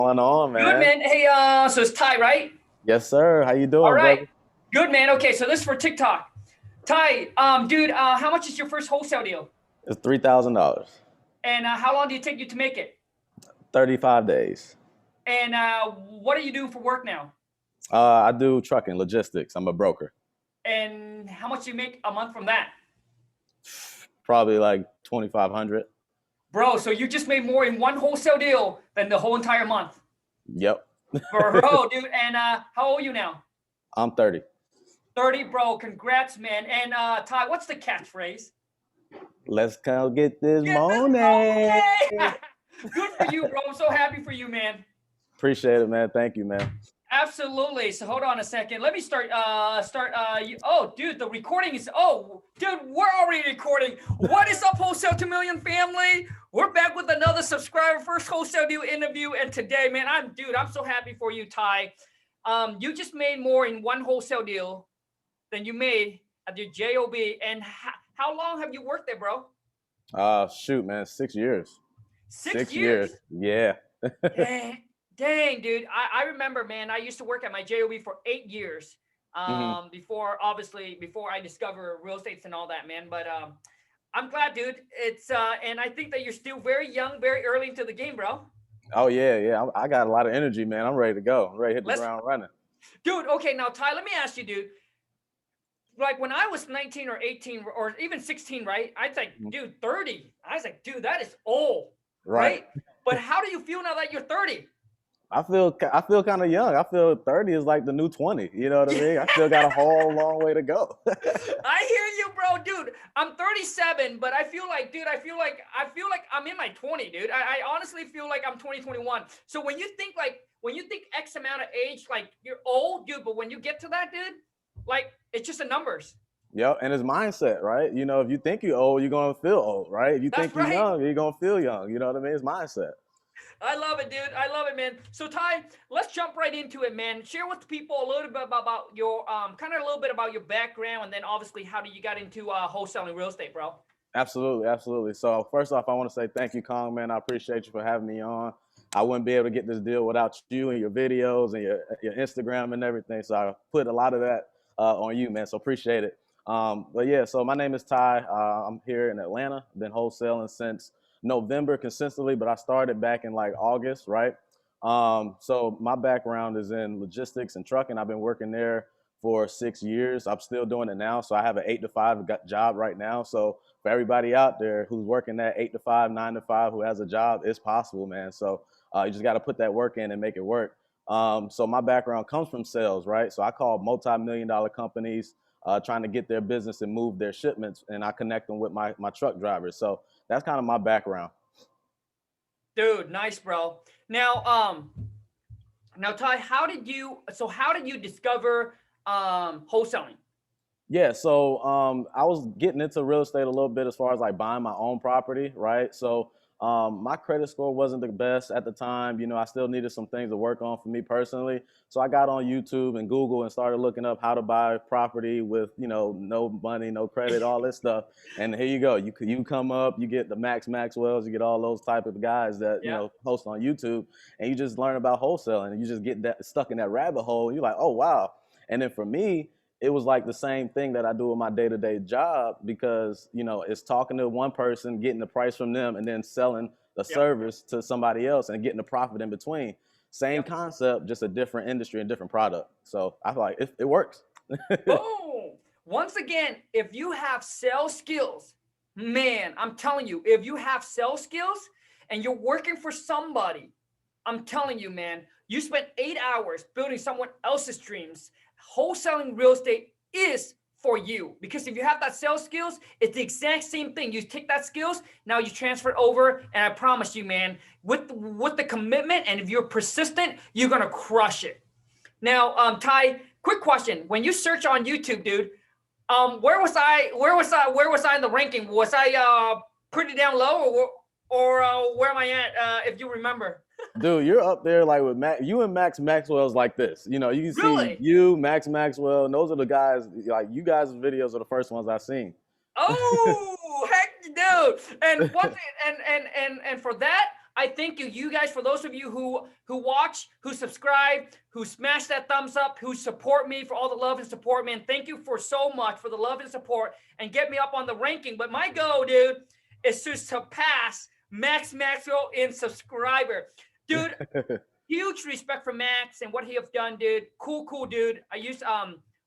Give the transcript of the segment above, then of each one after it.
Going on, Good, man? man. Hey, so it's Ty, right? Yes, sir. How you All doing, right. brother? Good, man. Okay, so this is for TikTok. Ty, dude, how much is your first wholesale deal? It's $3,000. And how long did it take you to make it? 35 days. And what are you doing for work now? I do trucking, logistics. I'm a broker. And how much do you make a month from that? Probably like 2,500. Bro, so you just made more in one wholesale deal than the whole entire month. Yep. Bro, dude. And how old are you now? I'm 30. 30, bro. Congrats, man. And Ty, what's the catchphrase? Let's go get this Get this money. money! Good for you, bro. I'm so happy for you, man. Appreciate it, man. Thank you, man. Absolutely. So hold on a second. Let me start. Oh, dude, the recording is. Oh, dude, we're already recording. What is up, Wholesale 2 Million family? We're back with another subscriber first wholesale deal interview, and today, man, I'm so happy for you, Ty. You just made more in one wholesale deal than you made at your job. And how long have you worked there, bro? Shoot, man. 6 years. 6 Six years. years. Yeah. Dang, dude. I remember, man, I used to work at my JOB for 8 years. hmm Before I discovered real estates and all that, man. But I'm glad, dude. It's and I think that you're still very young, very early into the game, bro. Oh, yeah, yeah. I got a lot of energy, man. I'm ready to go. I'm ready to hit the Let's ground running. Dude, okay, now Ty, let me ask you, dude. Like when I was 19 or 18 or even 16, right? I was like, Mhm. dude, 30. I was like, dude, that is old, Right. right? But how do you feel now that you're 30? I feel kind of young. I feel 30 is like the new 20. You know what I mean? I still got a whole long way to go. I hear you, bro, dude. I'm 37, but I feel like, dude, I feel like I'm in my 20, dude. I honestly feel like I'm 2021. So when you think X amount of age, like you're old, dude, but when you get to that, dude, like it's just the numbers. Yep, and it's mindset, right? You know, if you think you're old, you're gonna feel old, right? If you That's think you're right. young, you're gonna feel young. You know what I mean? It's mindset. I love it, dude. I love it, man. So Ty, let's jump right into it, man. Share with the people a little bit about your kind of a little bit about your background, and then obviously how did you got into wholesaling real estate, bro? Absolutely, absolutely. So first off, I want to say thank you, Kong, man. I appreciate you for having me on. I wouldn't be able to get this deal without you and your videos and your Instagram and everything. So I put a lot of that on you, man. So appreciate it. But yeah, so my name is Ty. I'm here in Atlanta. Been wholesaling since November consistently, but I started back in like August, right? So my background is in logistics and trucking. I've been working there for 6 years. I'm still doing it now. So I have an 8 to 5 job right now. So for everybody out there who's working that 8 to 5, 9 to 5, who has a job, it's possible, man. So you just got to put that work in and make it work. So my background comes from sales, right? So I call multi-million-dollar companies trying to get their business and move their shipments, and I connect them with my truck drivers. So that's kind of my background. Dude, nice, bro. Now Ty, how did you discover wholesaling? Yeah, so I was getting into real estate a little bit as far as like buying my own property, right? So my credit score wasn't the best at the time. You know, I still needed some things to work on for me personally. So I got on YouTube and Google and started looking up how to buy property with, no money, no credit, all this stuff. And here you go. You come up, you get the Max Maxwells, you get all those type of guys that, Yeah. post on YouTube, and you just learn about wholesaling and you just get that stuck in that rabbit hole. And you're like, oh, wow. And then for me, it was like the same thing that I do in my day-to-day job because, it's talking to one person, getting the price from them, and then selling the Yep. service to somebody else and getting the profit in between. Same Yep. concept, just a different industry and different product. So I feel like it works. Boom. Once again, if you have sales skills, man, I'm telling you, if you have sales skills and you're working for somebody, I'm telling you, man, you spent 8 hours building someone else's dreams. Wholesaling real estate is for you because if you have that sales skills, it's the exact same thing. You take that skills, now you transfer it over, and I promise you, man, with the commitment and if you're persistent, you're gonna crush it. Now, Ty, quick question: when you search on YouTube, dude, where was I? Where was I in the ranking? Was I pretty down low, or where am I at? If you remember. Dude, you're up there like with you and Max Maxwell's like this. You know, you can see Really? you, Max Maxwell, and those are the guys, like you guys' videos are the first ones I've seen. Oh, heck, dude! And one thing, and for that, I thank you. You guys, for those of you who watch, who subscribe, who smash that thumbs up, who support me, for all the love and support, man. Thank you for so much for the love and support and get me up on the ranking. But my goal, dude, is to surpass Max Maxwell in subscriber. Dude, huge respect for Max and what he have done, dude. Cool dude. I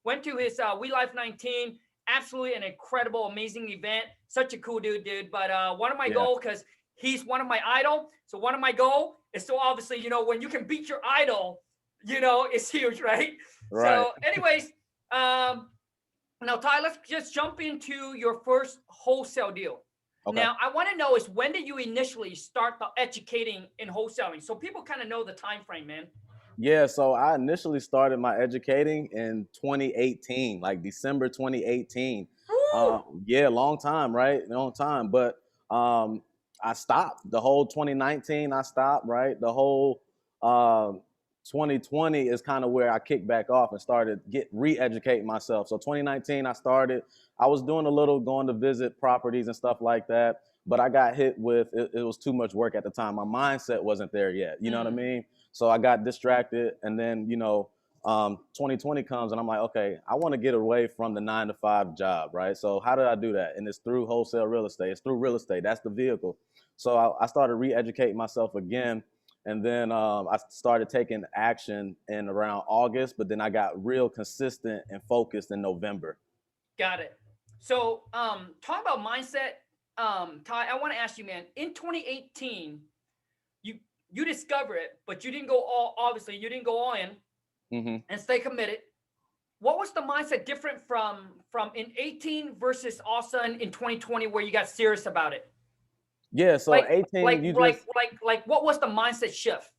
went to his We Life 19. Absolutely an incredible, amazing event. Such a cool dude. But one of my goals, because he's one of my idol. So one of my goal is to obviously, when you can beat your idol, it's huge, right? So anyways, now Ty, let's just jump into your first wholesale deal. Okay. Now, I want to know is when did you initially start the educating in wholesaling? So people kind of know the time frame, man. Yeah, so I initially started my educating in 2018, like December 2018. Yeah, long time, right? Long time. But I stopped the whole 2019. I stopped, right? The whole 2020 is kind of where I kicked back off and started re-educating myself. So 2019, I started. I was doing a little going to visit properties and stuff like that, but I got hit with it was too much work at the time. My mindset wasn't there yet. You know what I mean? So I got distracted, and then 2020 comes, and I'm like, okay, I want to get away from the 9-to-5 job, right? So how did I do that? And it's through wholesale real estate. It's through real estate. That's the vehicle. So I started re-educating myself again. And then I started taking action in around August, but then I got real consistent and focused in November. Got it. So talk about mindset. Ty, I want to ask you, man, in 2018, you discover it, but you didn't go obviously you didn't go all in and stay committed. What was the mindset different from in 18 versus all of a sudden in 2020 where you got serious about it? Yeah, so 18, like what was the mindset shift?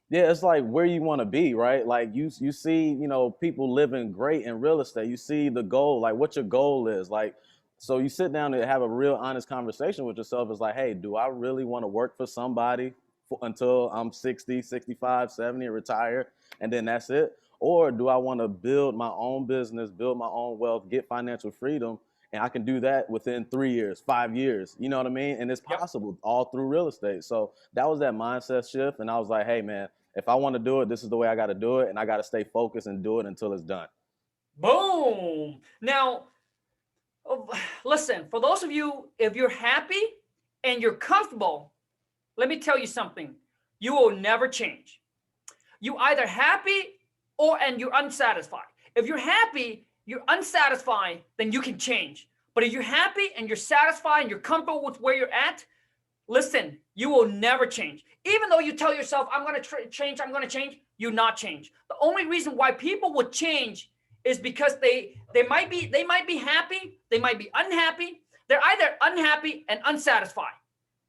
Yeah, it's like where you want to be, right? Like you see, people living great in real estate. You see the goal, like what your goal is. Like, so you sit down and have a real honest conversation with yourself. It's like, hey, do I really want to work for somebody until I'm 60, 65, 70 and retire, and then that's it? Or do I want to build my own business, build my own wealth, get financial freedom, and I can do that within 3 years, 5 years, you know what I mean? And it's possible all through real estate. So that was that mindset shift. And I was like, hey, man, if I want to do it, this is the way I got to do it. And I got to stay focused and do it until it's done. Boom. Now, listen, for those of you, if you're happy and you're comfortable, let me tell you something. You will never change. You either happy and you're unsatisfied. If you're happy, you're unsatisfied, then you can change. But if you're happy and you're satisfied and you're comfortable with where you're at, listen, you will never change. Even though you tell yourself, I'm going to change, you not change. The only reason why people would change is because they might be happy, they might be unhappy. They're either unhappy and unsatisfied,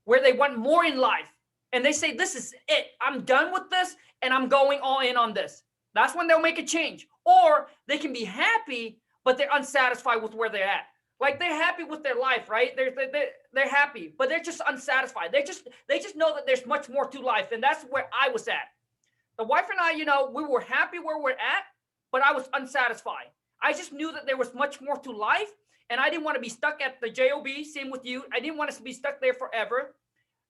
where they want more in life. And they say, this is it. I'm done with this and I'm going all in on this. That's when they'll make a change. Or they can be happy, but they're unsatisfied with where they're at. Like they're happy with their life, right? They're happy, but they're just unsatisfied. They just know that there's much more to life. And that's where I was at. The wife and I, we were happy where we're at, but I was unsatisfied. I just knew that there was much more to life. And I didn't want to be stuck at the job. Same with you. I didn't want us to be stuck there forever.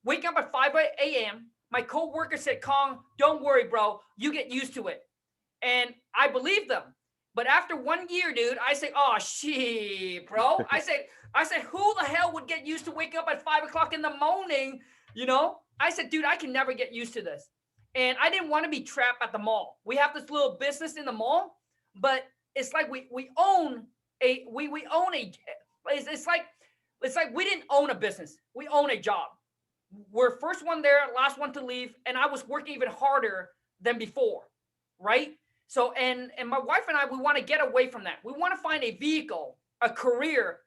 Wake up at 5 a.m. My co-worker said, Khang, don't worry, bro. You get used to it. And I believed them. But after 1 year, dude, I say, oh, shit, bro. I said, who the hell would get used to waking up at 5 o'clock in the morning? I said, dude, I can never get used to this. And I didn't want to be trapped at the mall. We have this little business in the mall, but it's like we own a, it's like we didn't own a business. We own a job. We're first one there, last one to leave. And I was working even harder than before, right? So, and my wife and I, we want to get away from that. We want to find a vehicle, a career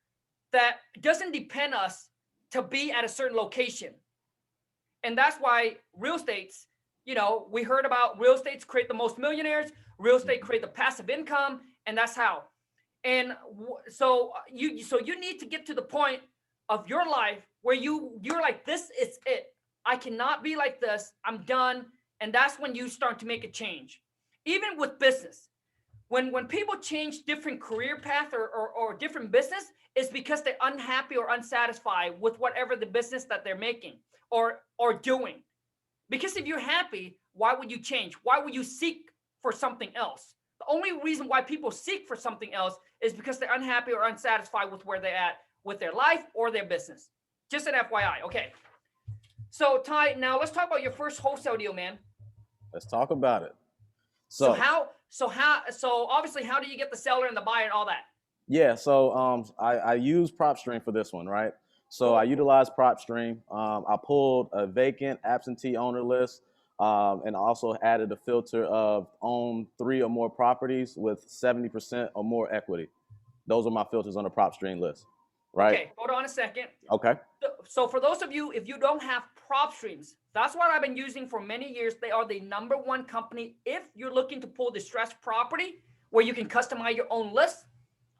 that doesn't depend us to be at a certain location. And that's why real estates, we heard about real estates create the most millionaires, real estate create the passive income, and that's how. And so you need to get to the point of your life where you're like, this is it. I cannot be like this. I'm done. And that's when you start to make a change. Even with business, when people change different career path or different business, it's because they're unhappy or unsatisfied with whatever the business that they're making or doing. Because if you're happy, why would you change? Why would you seek for something else? The only reason why people seek for something else is because they're unhappy or unsatisfied with where they're at with their life or their business. Just an FYI. Okay. So Ty, now let's talk about your first wholesale deal, man. Let's talk about it. So obviously, how do you get the seller and the buyer and all that? Yeah, so I use PropStream for this one, right? So I utilized PropStream. I pulled a vacant absentee owner list, and also added a filter of own 3 or more properties with 70% or more equity. Those are my filters on the PropStream list, right? Okay, hold on a second. Okay. So for those of you, if you don't have PropStreams, that's what I've been using for many years. They are the #1 company if you're looking to pull distressed property where you can customize your own list.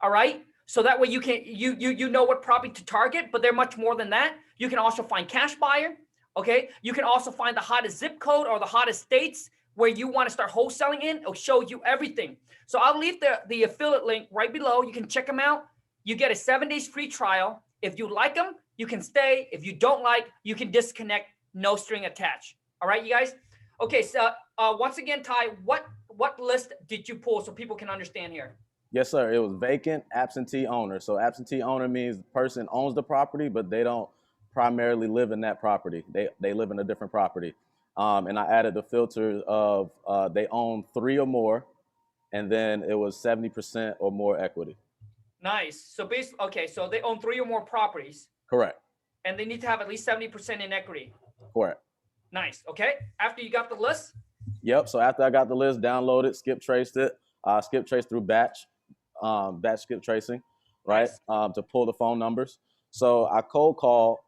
All right. So that way you can you know what property to target, but they're much more than that. You can also find cash buyer. Okay. You can also find the hottest zip code or the hottest states where you want to start wholesaling in. It'll show you everything. So I'll leave the affiliate link right below. You can check them out. You get a 7 days free trial. If you like them, you can stay. If you don't like, you can disconnect. No string attached. All right, you guys. Okay. So once again, Ty, what list did you pull so people can understand here? Yes, sir. It was vacant absentee owner. So absentee owner means the person owns the property, but they don't primarily live in that property. They live in a different property. And I added the filter of they own 3 or more, and then it was 70% or more equity. Nice. So basically, okay, so they own 3 or more properties. Correct. And they need to have at least 70% in equity. Correct. Nice. Okay. After you got the list? Yep. So after I got the list, downloaded, skip traced it, skip traced through batch skip tracing, right? Nice. To pull the phone numbers. So I cold call.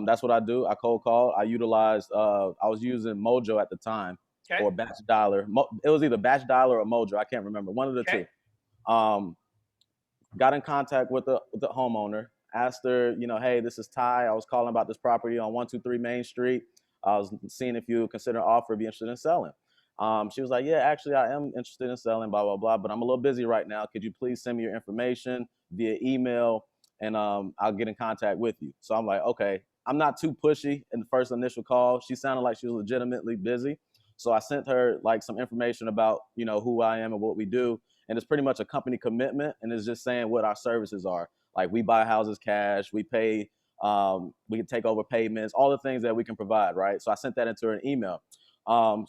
That's what I do. I cold call. I utilized. I was using Mojo at the time, okay. or Batch Dialer. It was either Batch Dialer or Mojo. I can't remember. One of the two. Got in contact with the homeowner. Asked her, hey, this is Ty. I was calling about this property on 123 Main Street. I was seeing if you consider an offer, be interested in selling. She was like, yeah, actually, I am interested in selling, blah, blah, blah, but I'm a little busy right now. Could you please send me your information via email, and I'll get in contact with you. So I'm like, okay. I'm not too pushy in the first initial call. She sounded like she was legitimately busy. So I sent her like some information about, who I am and what we do. And it's pretty much a company commitment, and it's just saying what our services are. Like, we buy houses cash, we pay, we can take over payments, all the things that we can provide, right? So I sent that into an email.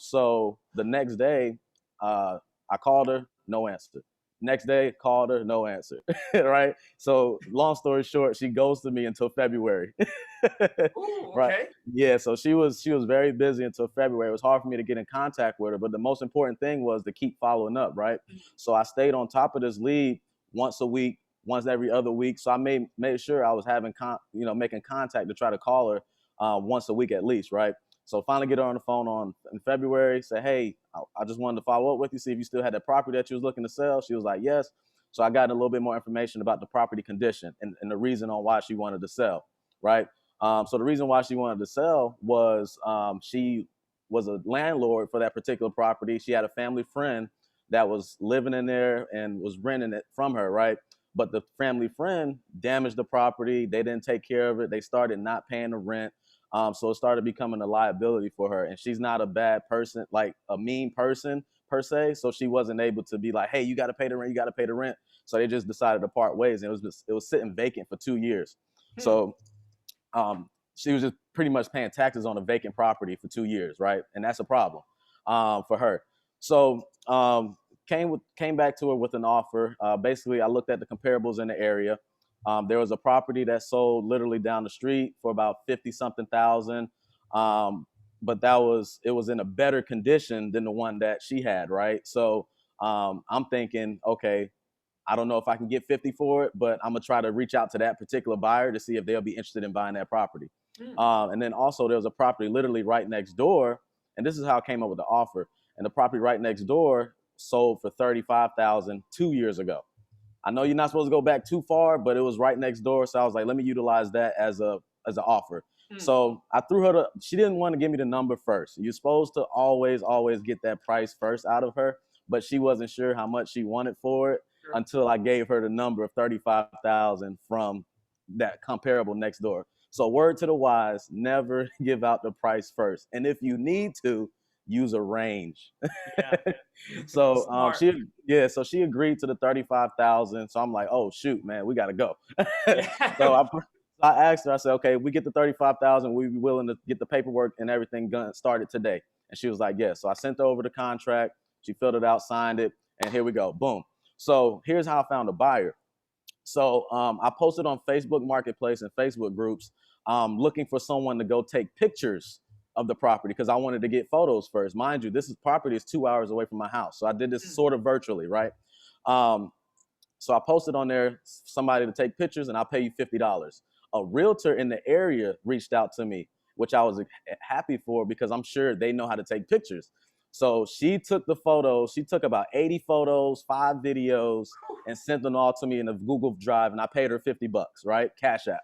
So the next day, I called her, no answer. Next day, called her, no answer. Right? So long story short, she ghosted me until February. Ooh, okay. Right? Yeah. So she was very busy until February. It was hard for me to get in contact with her, but the most important thing was to keep following up. Right? So I stayed on top of this lead once a week, once every other week. So I made sure I was having making contact to try to call her once a week at least. Right? So finally get her on the phone in February, say, hey, I just wanted to follow up with you, see if you still had that property that you was looking to sell. She was like, yes. So I got a little bit more information about the property condition and the reason on why she wanted to sell, right? So the reason why she wanted to sell was she was a landlord for that particular property. She had a family friend that was living in there and was renting it from her, right? But the family friend damaged the property. They didn't take care of it. They started not paying the rent. So it started becoming a liability for her. And she's not a bad person, like a mean person per se. So she wasn't able to be like, hey, you got to pay the rent. You got to pay the rent. So they just decided to part ways. And it was sitting vacant for 2 years. So she was just pretty much paying taxes on a vacant property for 2 years. Right. And that's a problem for her. So came back to her with an offer. Basically, I looked at the comparables in the area. There was a property that sold literally down the street for about 50-something thousand. But it was in a better condition than the one that she had, right? So I'm thinking, okay, I don't know if I can get 50 for it, but I'm gonna try to reach out to that particular buyer to see if they'll be interested in buying that property. And then also there was a property literally right next door, and this is how I came up with the offer. And the property right next door sold for 35,000 2 years ago. I know you're not supposed to go back too far, but it was right next door. So I was like, let me utilize that as an offer. So I threw her she didn't want to give me the number first. You're supposed to always get that price first out of her, but she wasn't sure how much she wanted for it until I gave her the number of 35,000 from that comparable next door. So word to the wise, never give out the price first. And if you need to, use a range. Yeah. So Smart. so she agreed to the 35,000. So I'm like, oh shoot, man, we gotta go. So Yeah. I asked her, I said, okay, if we get the 35,000, we be willing to get the paperwork and everything started today. And she was like, yes. So I sent her over the contract. She filled it out, signed it, and here we go. Boom. So here's how I found a buyer. So I posted on Facebook Marketplace and Facebook groups looking for someone to go take pictures of the property because I wanted to get photos first. Mind you, property is 2 hours away from my house. So I did this sort of virtually, right? Um, so I posted on there somebody to take pictures and I'll pay you $50. A realtor in the area reached out to me, which I was happy for because I'm sure they know how to take pictures. So she took the photos. She took about 80 photos, 5 videos, and sent them all to me in a Google Drive. And I paid her $50, right? Cash App.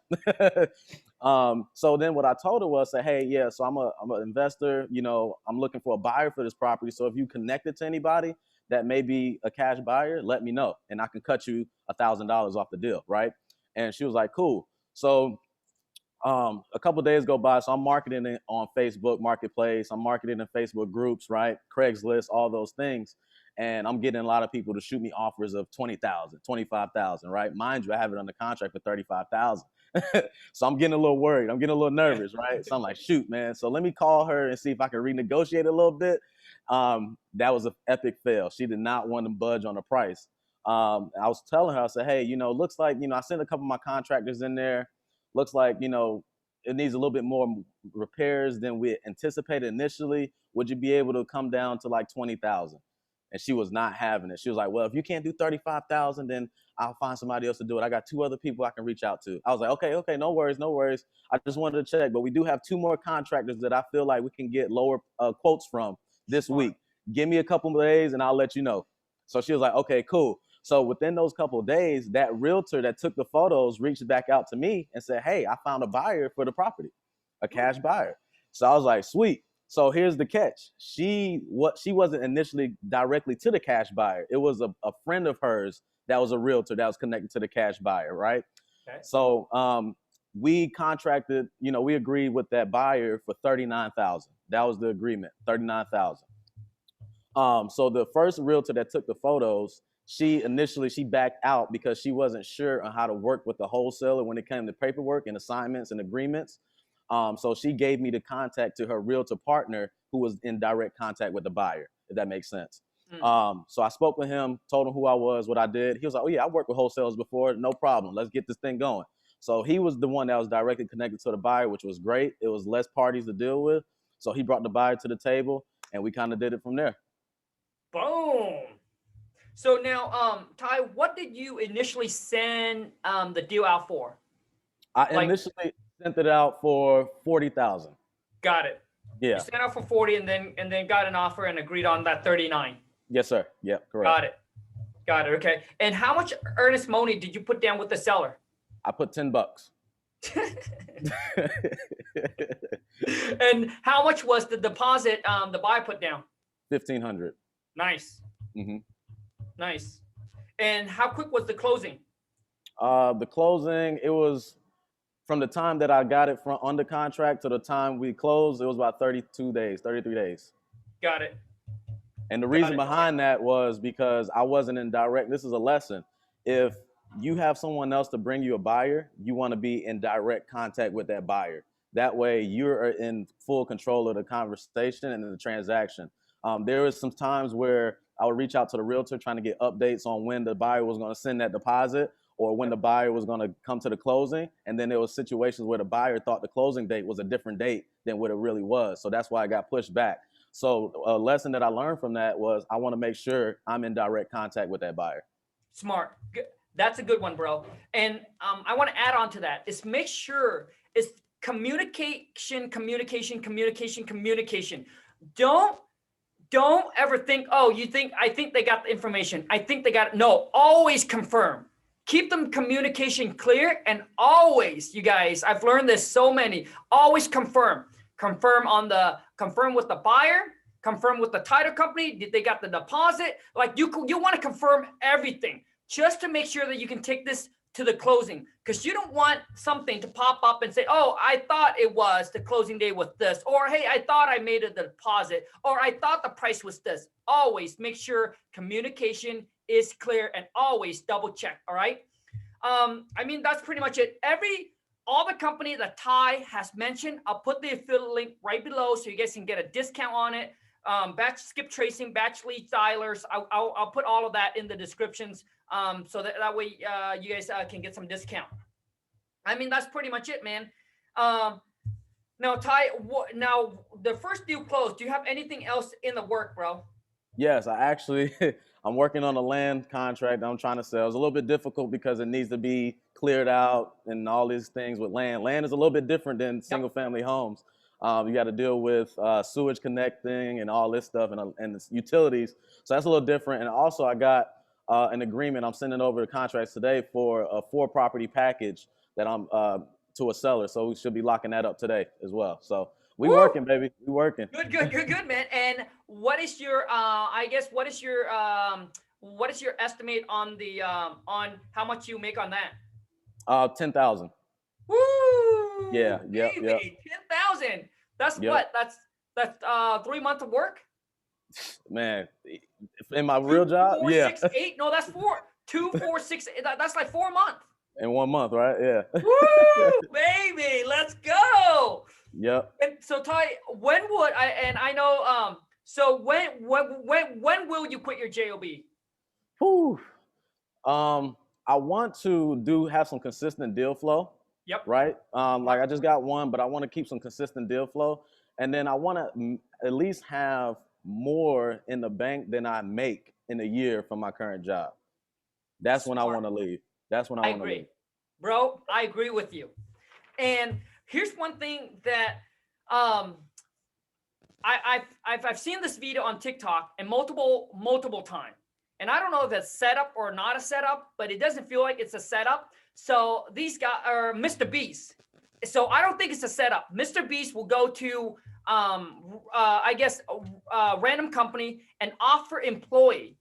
So then what I told her was, say, hey, yeah, so I'm an investor. You know, I'm looking for a buyer for this property. So if you connect it to anybody that may be a cash buyer, let me know, and I can cut you $1,000 off the deal, right? And she was like, cool. So a couple of days go by, so I'm marketing it on Facebook Marketplace. I'm marketing in Facebook groups, right? Craigslist, all those things. And I'm getting a lot of people to shoot me offers of 20,000, 25,000, right? Mind you, I have it under contract for 35,000. So I'm getting a little worried. I'm getting a little nervous, right? So I'm like, shoot, man. So let me call her and see if I can renegotiate a little bit. That was an epic fail. She did not want to budge on the price. I was telling her, I said, hey, you know, looks like, you know, I sent a couple of my contractors in there. Looks like, you know, it needs a little bit more repairs than we anticipated initially. Would you be able to come down to like 20,000? And she was not having it. She was like, well, if you can't do 35,000, then I'll find somebody else to do it. I got 2 other people I can reach out to. I was like, okay, no worries. I just wanted to check, but we do have 2 more contractors that I feel like we can get lower quotes from this week. Give me a couple of days and I'll let you know. So she was like, okay, cool. So within those couple of days, that realtor that took the photos reached back out to me and said, hey, I found a buyer for the property, a cash buyer. So I was like, sweet. So here's the catch. She wasn't initially directly to the cash buyer. It was a friend of hers that was a realtor that was connected to the cash buyer, right? Okay. So we contracted, you know, we agreed with that buyer for 39,000. That was the agreement, 39,000. So the first realtor that took the photos, she backed out because she wasn't sure on how to work with the wholesaler when it came to paperwork and assignments and agreements. So she gave me the contact to her realtor partner who was in direct contact with the buyer, if that makes sense. So I spoke with him, told him who I was, what I did. He was like, oh yeah, I worked with wholesalers before, no problem. Let's get this thing going. So he was the one that was directly connected to the buyer, which was great. It was less parties to deal with. So he brought the buyer to the table and we kind of did it from there. Boom. So now, Ty, what did you initially send the deal out for? I initially sent it out for 40,000. Got it. Yeah. You sent out for 40 and then got an offer and agreed on that 39. Yes, sir. Yeah, correct. Got it. Okay. And how much earnest money did you put down with the seller? I put $10. And how much was the deposit the buyer put down? $1,500. Nice. Nice. And how quick was the closing? The closing, it was from the time that I got it from under contract to the time we closed, it was about 33 days. Got it. And the reason behind that was because I wasn't in direct, this is a lesson. If you have someone else to bring you a buyer, you want to be in direct contact with that buyer. That way you're in full control of the conversation and the transaction. There was some times where I would reach out to the realtor trying to get updates on when the buyer was going to send that deposit or when the buyer was going to come to the closing. And then there was situations where the buyer thought the closing date was a different date than what it really was. So that's why it got pushed back. So a lesson that I learned from that was I want to make sure I'm in direct contact with that buyer. Smart. That's a good one, bro. And I want to add on to that is make sure it's communication. Don't ever think, oh, I think they got the information. I think they got it. No, always confirm. Keep them communication clear and always, you guys, I've learned this so many, always confirm. Confirm with the buyer, confirm with the title company. Did they got the deposit? Like you want to confirm everything just to make sure that you can take this to the closing, because you don't want something to pop up and say, oh, I thought it was the closing day with this, or hey, I thought I made a deposit, or I thought the price was this. Always make sure communication is clear and always double check. All right. I mean, that's pretty much it. All the company that Ty has mentioned, I'll put the affiliate link right below so you guys can get a discount on it. Batch skip tracing, batch lead dialers. I'll put all of that in the descriptions, so that way you guys can get some discount. I mean, that's pretty much it, man. Now, Ty, now the first deal closed. Do you have anything else in the work, bro? Yes, I actually, I'm working on a land contract that I'm trying to sell. It's a little bit difficult because it needs to be cleared out and all these things with land. Land is a little bit different than single family homes. You got to deal with sewage connecting and all this stuff and utilities. So that's a little different. And also I got an agreement. I'm sending over the contracts today for a 4-property package that I'm to a seller. So we should be locking that up today as well. So we working, baby. We working. Good, man. And what is your, what is your estimate on the, on how much you make on that? 10,000. Woo! Yeah. 10,000. That's what? That's 3 months of work? Man, in my real job, 4, 6, 8. No, that's 4. 2, 4, 6. That's like 4 months. In 1 month, right? Yeah. Woo, baby, let's go. Yep. And so, Ty, when would I? And I know. So when will you quit your job? Whew. I want to have some consistent deal flow. Yep. Right. Like I just got one, but I want to keep some consistent deal flow, and then I want to at least have more in the bank than I make in a year from my current job. That's when I want to leave. That's when I want to leave. Bro, I agree with you. And here's one thing that I've seen this video on TikTok and multiple times. And I don't know if it's setup or not a setup, but it doesn't feel like it's a setup. So these guys are Mr. Beast. So I don't think it's a setup. Mr. Beast will go to a random company and offer employee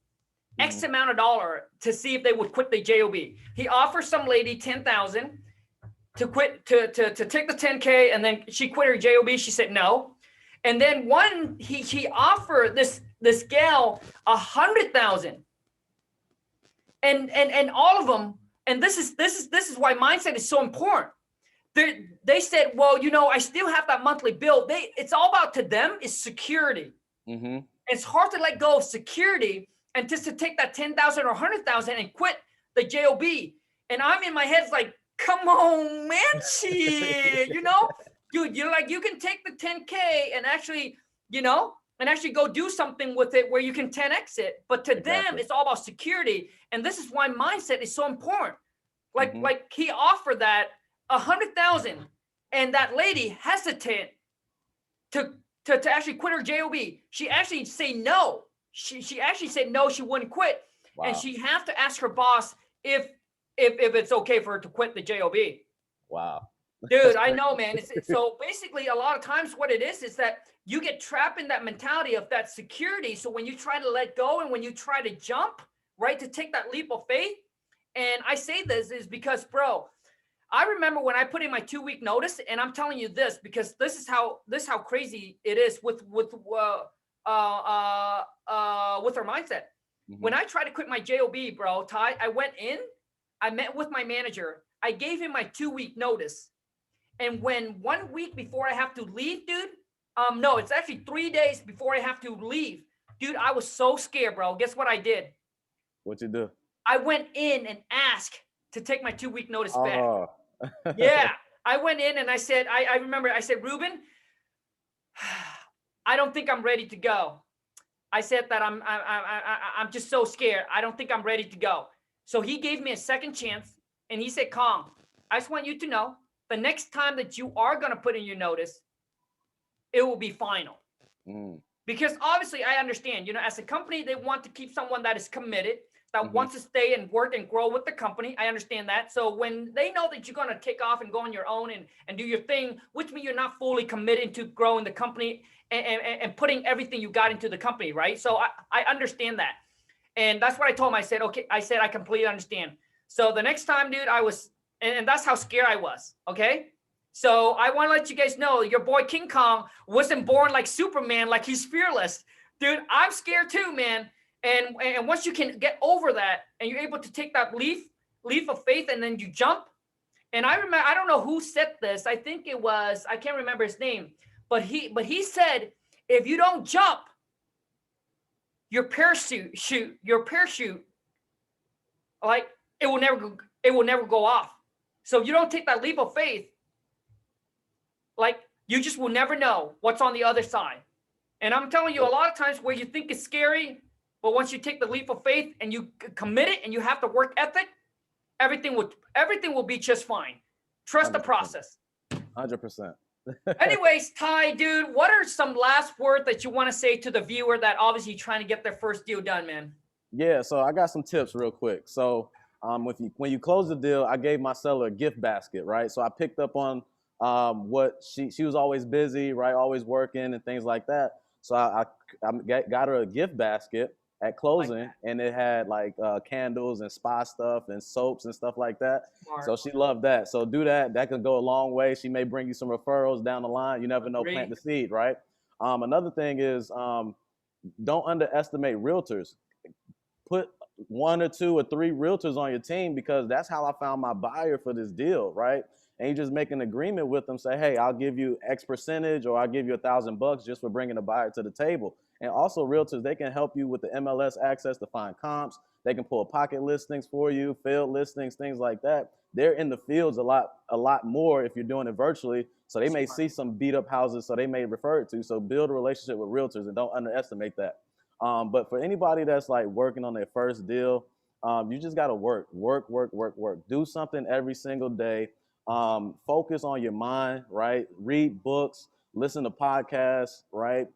X amount of dollar to see if they would quit the job. He offers some lady 10,000 to quit to take the 10K, and then she quit her job. She said no, and then he offered this gal 100,000, and all of them. And this is why mindset is so important. They said, well, I still have that monthly bill. It's all about, to them, is security. Mm-hmm. It's hard to let go of security and just to take that 10,000 or 100,000 and quit the job. And I'm in my head, it's like, come on, man, shit, dude, you can take the 10K and actually, go do something with it where you can 10X it. But to them, it's all about security. And this is why mindset is so important. Like he offered that 100,000, and that lady hesitant to actually quit her job. She actually say no. She actually said no, she wouldn't quit. Wow. And she have to ask her boss if it's okay for her to quit the job. Wow. Dude, I know, man. So basically, a lot of times what it is that you get trapped in that mentality of that security. So when you try to let go and when you try to jump, right, to take that leap of faith. And I say this is because, bro, I remember when I put in my 2-week notice, and I'm telling you this because this is how crazy it is with our mindset. Mm-hmm. When I tried to quit my job, bro, Ty, I went in, I met with my manager, I gave him my 2-week notice, and when 1 week before I have to leave, dude, no, it's actually 3 days before I have to leave, dude, I was so scared, bro. Guess what I did? What'd you do? I went in and asked to take my 2-week notice back. Yeah, I went in and I said, I remember I said, Ruben, I don't think I'm ready to go. I said that I'm just so scared. I don't think I'm ready to go. So he gave me a second chance, and he said, Khang, I just want you to know the next time that you are going to put in your notice, it will be final. Because obviously I understand, as a company, they want to keep someone that is committed, that wants to stay and work and grow with the company. I understand that. So when they know that you're going to take off and go on your own and do your thing, which means you're not fully committed to growing the company and putting everything you got into the company, right? So I understand that. And that's what I told him. I said, okay, I completely understand. So the next time, dude, and that's how scared I was. Okay. So I want to let you guys know your boy King Kong wasn't born like Superman, like he's fearless. Dude, I'm scared too, man. And once you can get over that and you're able to take that leap of faith and then you jump. And I remember, I don't know who said this. I think it was, I can't remember his name, but he said, if you don't jump, your parachute, like it will never go off. So if you don't take that leap of faith, like you just will never know what's on the other side. And I'm telling you, a lot of times where you think it's scary, but once you take the leap of faith and you commit it and you have the work ethic, everything will be just fine. Trust 100%. The process. 100%. Anyways, Ty, dude, what are some last words that you want to say to the viewer that obviously trying to get their first deal done, man? Yeah, so I got some tips real quick. So when you close the deal, I gave my seller a gift basket, right? So I picked up on what she was always busy, right? Always working and things like that. So I got her a gift basket at closing, like and it had like candles and spa stuff and soaps and stuff like that. Smart. So she loved that. So do that. That can go a long way. She may bring you some referrals down the line. You never know. Plant the seed, right? Another thing is don't underestimate realtors. Put 1 or 2 or 3 realtors on your team, because that's how I found my buyer for this deal, right? And you just make an agreement with them, say, hey, I'll give you X percentage, or I'll give you $1,000 just for bringing a buyer to the table. And also realtors, they can help you with the MLS access to find comps. They can pull pocket listings for you, field listings, things like that. They're in the fields a lot more if you're doing it virtually. So they may see some beat up houses, so they may refer it to. So build a relationship with realtors and don't underestimate that. But for anybody that's like working on their first deal, you just got to work. Do something every single day. Focus on your mind, right? Read books, listen to podcasts, right?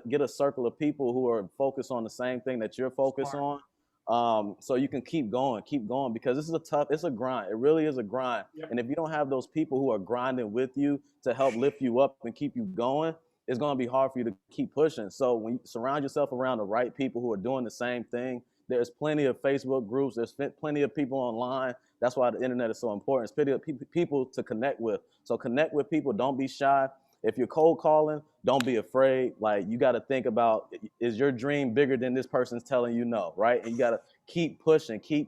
Get a circle of people who are focused on the same thing that you're focused on. So you can keep going, because this is it's a grind. It really is a grind. Yep. And if you don't have those people who are grinding with you to help lift you up and keep you going, it's going to be hard for you to keep pushing. So when you surround yourself around the right people who are doing the same thing, there's plenty of Facebook groups. There's plenty of people online. That's why the internet is so important. It's plenty of people to connect with. So connect with people. Don't be shy. If you're cold calling, don't be afraid. Like, you got to think about, is your dream bigger than this person's telling you no, right? And you got to keep pushing. And,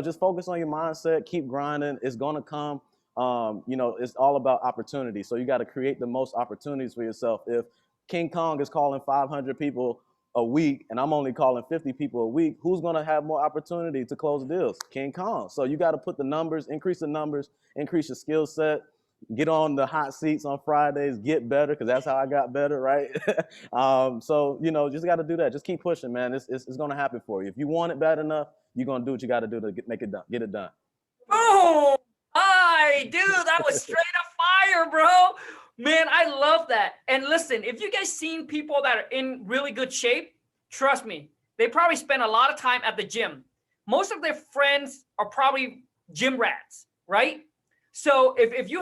just focus on your mindset. Keep grinding. It's going to come. It's all about opportunity. So you got to create the most opportunities for yourself. If King Kong is calling 500 people a week and I'm only calling 50 people a week, who's going to have more opportunity to close deals? King Kong. So you got to put the numbers, increase your skill set, get on the hot seats on Fridays, get better, because that's how I got better, right? Just got to do that. Just keep pushing, man. It's going to happen for you. If you want it bad enough, you're going to do what you got to do to get it done. Boom! Hi, dude, that was straight up fire, bro. Man, I love that. And listen, if you guys seen people that are in really good shape, trust me, they probably spend a lot of time at the gym. Most of their friends are probably gym rats, right? So if you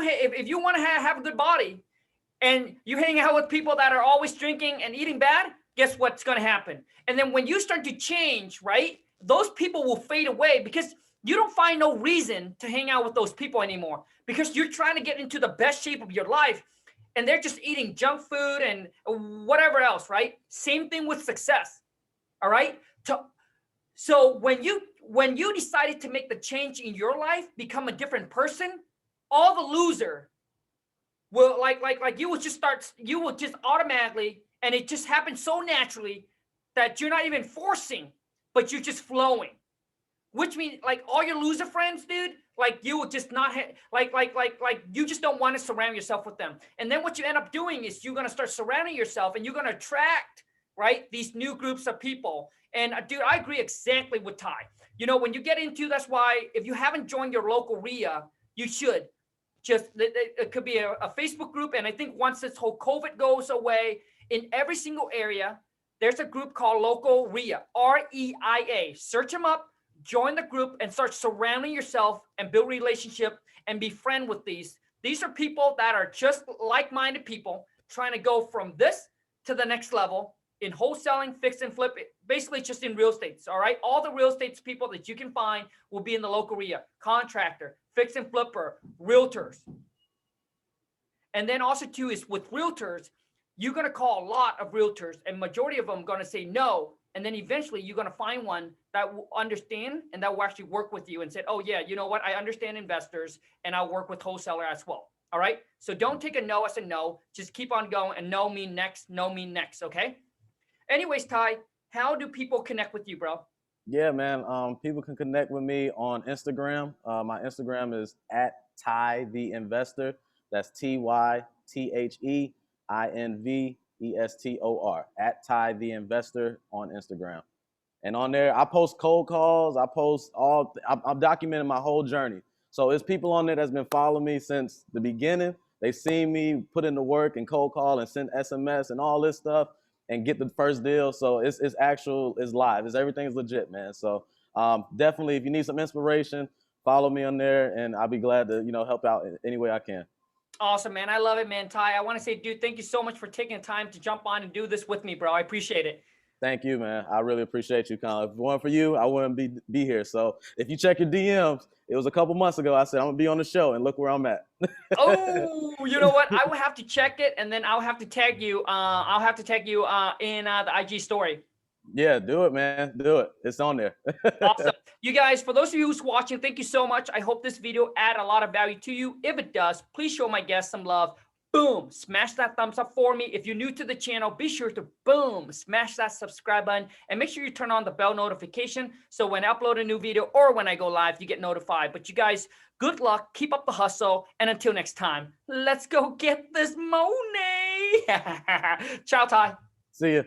want to have a good body and you hang out with people that are always drinking and eating bad, guess what's going to happen? And then when you start to change, right, those people will fade away, because you don't find no reason to hang out with those people anymore, because you're trying to get into the best shape of your life and they're just eating junk food and whatever else, right? Same thing with success. All right. So when you decided to make the change in your life, become a different person, all the loser will like you will just automatically, and it just happens so naturally that you're not even forcing, but you're just flowing. Which means, like, all your loser friends, dude, like, you will just not like you just don't want to surround yourself with them. And then what you end up doing is you're going to start surrounding yourself and you're going to attract, right, these new groups of people. And dude, I agree exactly with Ty. When you get into, that's why if you haven't joined your local RIA, you should. It could be a Facebook group. And I think once this whole COVID goes away, in every single area, there's a group called Local RIA, REIA. Search them up. Join the group and start surrounding yourself and build relationship and be friend with these. These are people that are just like-minded people trying to go from this to the next level. in wholesaling, fix and flip, basically just in real estate. All right. All the real estate people that you can find will be in the local area: contractor, fix and flipper, realtors. And then also too is with realtors, you're going to call a lot of realtors, and majority of them going to say no. And then eventually you're going to find one that will understand and that will actually work with you and say, oh yeah, you know what? I understand investors and I'll work with wholesaler as well. All right. So don't take a no as a no. Just keep on going, and no mean next, no mean next. Okay. Anyways, Ty, how do people connect with you, bro? Yeah, man. People can connect with me on Instagram. My Instagram is at Ty the Investor. That's TYTHEINVESTOR, at Ty the Investor on Instagram. And on there, I post cold calls. I post I'm documenting my whole journey. So it's people on there that's been following me since the beginning. They've seen me put in the work and cold call and send SMS and all this stuff and get the first deal. So it's live. Everything's legit, man. So definitely, if you need some inspiration, follow me on there, and I'll be glad to help out any way I can. Awesome, man. I love it, man. Ty, I want to say, dude, thank you so much for taking the time to jump on and do this with me, bro. I appreciate it. Thank you, man. I really appreciate you, Colin. If it weren't for you, I wouldn't be here. So if you check your DMs, it was a couple months ago. I said, I'm going to be on the show, and look where I'm at. Oh, you know what? I will have to check it, and then I'll have to tag you. I'll have to tag you in the IG story. Yeah, do it, man. Do it. It's on there. Awesome. You guys, for those of you who's watching, thank you so much. I hope this video add a lot of value to you. If it does, please show my guests some love. Boom, smash that thumbs up for me. If you're new to the channel, be sure to boom, smash that subscribe button, and make sure you turn on the bell notification so when I upload a new video or when I go live, you get notified. But you guys, good luck, keep up the hustle, and until next time, let's go get this money. Ciao, Ty. See ya.